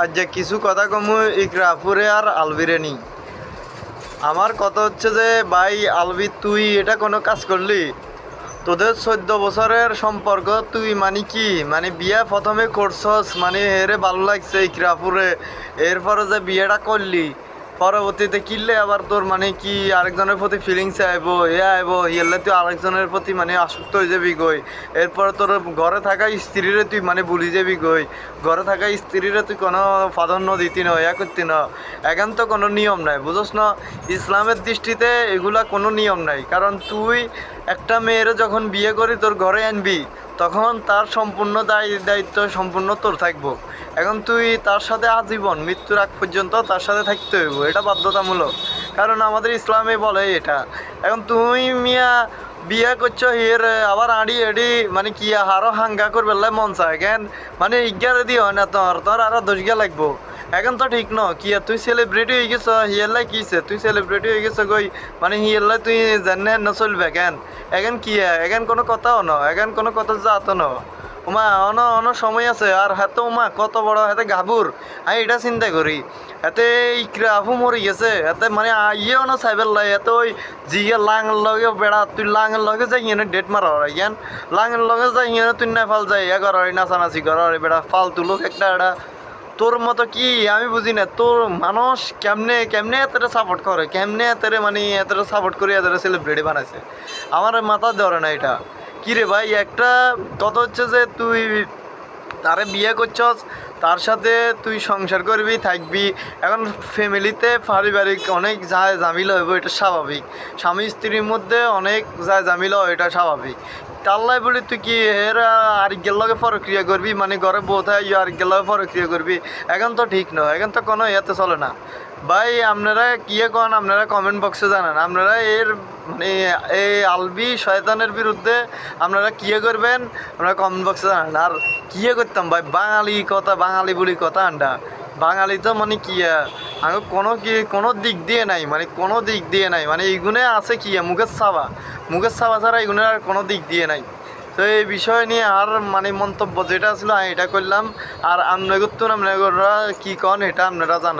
আর যে কিছু কথা কমু ইকরাফুরে আর আলবিরে নি। আমার কথা হচ্ছে যে ভাই আলবি তুই এটা কোনো কাজ করলি? তোদের 14 বছরের সম্পর্ক, তুই মানে কি মানে বিয়ে প্রথমে করছস মানে হেরে ভালো লাগছে ইকরাফুরে, এরপরে যে বিয়েটা করলি পরবর্তীতে কিনলে আবার তোর মানে কি আরেকজনের প্রতি ফিলিংস আইব আইব হিয়ালে তুই আরেকজনের প্রতি মানে আসক্ত হয়ে যাবি গই। এরপরে তোর ঘরে থাকা স্ত্রীরে তুই মানে ভুলি যাবি গই। ঘরে থাকা স্ত্রীরে তুই কোনো প্রাধান্য দিতি না, করতি না। এখন তো কোনো নিয়ম নাই, বুঝোস না? ইসলামের দৃষ্টিতে এগুলা কোনো নিয়ম নাই। কারণ তুই একটা মেয়ের যখন বিয়ে করি তোর ঘরে আনবি, তখন তার সম্পূর্ণ দায়িত্ব সম্পূর্ণ তোর থাকবো। এখন তুই তার সাথে আজীবন মৃত্যুর আগ পর্যন্ত তার সাথে থাকতে হইব, এটা বাধ্যতামূলক। কারণ আমাদের ইসলামে বলে এটা। এখন তুমি মিয়া বিয়ে করছো হিয়ের আবার আড়ি এডি মানে কি আরো হাঙ্গা করবে মন চায় কেন? মানে ইজ্ঞারে দিও না, তোর আরো দোষ গিয়া লাগবো। এখন তো ঠিক ন কি তুই সেলিব্রিটি হয়ে গেছ, হিয়াল্লাই কিছে তুই সেলিব্রিটি হয়ে গেছ গই, মানে হিয়াল্লাই তুই জানে না চলবে কেন? এখন কি এখন কোনো কথাও ন, এখন কোনো কথা যাত ন। ওমা অন সময় আছে আর হাতে ওমা কত বড় হাতে গাবুর। আমি এটা চিন্তা করি এতে ইকরাফু মরি গেছে এতে মানে ইয়েও না সাইবেল লাই এতে ওই জিগে লাঙের লগে বেড়া তুই লাঙের লগে যাই হিনে ডেট মারা ইয়ান লাঙের লগে যাই হিনে তুই না ফাল যাই এগার নাচানাচি কর বেড়া ফালতু লোক একটা এটা। তোর মতো কি আমি বুঝি না, তোর মানুষ কেমনে কেমনে এতটা সাপোর্ট করে, কেমনে এতটা মানে এতটা সাপোর্ট করে এতটা সেলিব্রিটি বানাইছে, আমার মাথা ধরে না এটা। কী রে ভাই, একটা কথা হচ্ছে যে তুই তারে বিয়ে করছস, তার সাথে তুই সংসার করবি থাকবি। এখন ফ্যামিলিতে পারিবারিক অনেক যায় ঝামেলা হইব, এটা স্বাভাবিক। স্বামী স্ত্রীর মধ্যে অনেক যায় ঝামেলা হয়, এটা স্বাভাবিক। তাল্লাই বলি তুই কি এর আরেকগের লগে প্রক্রিয়া করবি, মানে ঘরে বউ থাকে আরেকগের লগে প্রক্রিয়া করবি? এখন তো ঠিক নয়, এখন তো কোনো ইয়েতে চলে না। ভাই আপনারা কিয়ে কন, আপনারা কমেন্ট বক্সে জানান আপনারা এর মানে এই আলবি শয়তানের বিরুদ্ধে আপনারা কিয়ে করবেন, আপনারা কমেন্ট বক্সে জানান। আর কিয়ে করতাম ভাই, বাঙালি কথা বাঙালি বলি কথা আন্ডা বাঙালি তো মানে কি আমি কোনো দিক দিয়ে নাই, মানে কোনো দিক দিয়ে নাই, মানে এইগুনে আছে কি মুখের ছাবা ছাড়া এগুনের আর কোনো দিক দিয়ে নাই। তো এই বিষয় নিয়ে আর মানে মন্তব্য যেটা ছিল আমি এটা করলাম। আর আপনারা কি কন এটা আপনারা জানান।